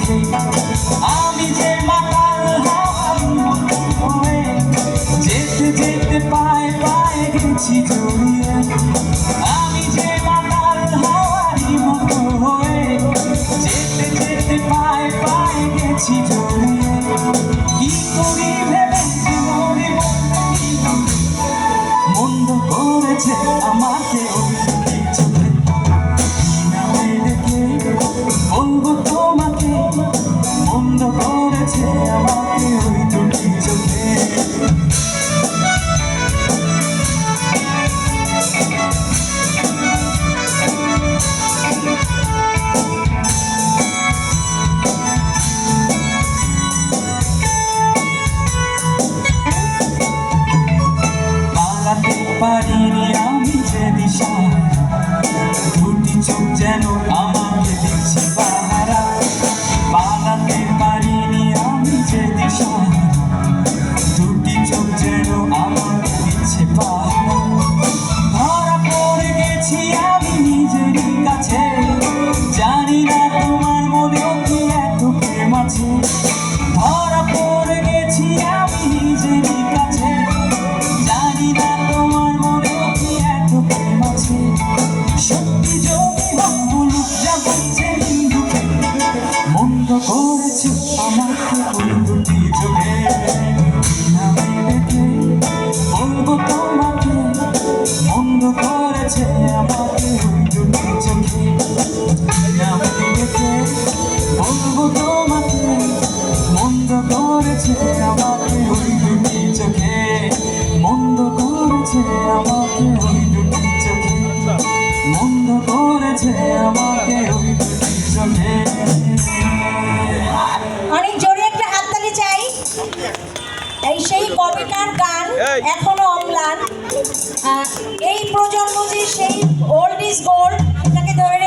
চোখে আমি যে মাতাল হাওয়ার মতো হয়ে যেতে যেতে পায়ে পায়ে গেছি জড়িয়ে আমি যে মাতাল হাওয়ার মতো হয়ে যেতে যেতে পায়ে পায়ে গেছি জড়িয়ে কি করি ভেবেছি মনে মন্দ করেছে আমাকে ওই চোখে নামে ডেকে বলবো তোমাকে মন্দ করেছে আমাকে ওই দুটি চোখে পালাতে পারিনি আমি যে দিশা দুটি চোখ যেন আমাকে দিচ্ছে পাহারা পালাতে পারিনি আমি যে দিশা দুটি চোখ যেন আমাকে দিচ্ছে পাহারা ধরা পড়ে গেছি আমি নিজেরই কাছে জানি না তোমার মনেও কি এত প্রেম আছে ধরা পড়ে গেছি আমি নিজেরই কাছে জানি না তোমার মনেও কি এত প্রেম আছে সত্যি যদি বলুক যা বলছে হিন্দুকে মন্দ করেছে আমাকে ওই দুটি চোখে নামে ডেকে বলবো তোমাকে মন্দ করেছে আমাকে ওই দুটি চোখে নামে ডেকে বলবো তোমাকে মন্দ করেছে আমাকে ওই দুটি চোখে মন্দ করেছে আমাকে ওই দুটি চোখে মন্দ করেছে আমাকে ওই দুটি চোখে অনেক জোরে একটা হাততালি চাই। এই সেই কবিতার গান এখনো অম্লান। এই প্রজন্ম যে সেই ওল্ড ইজ গোল্ড এটাকে ধরে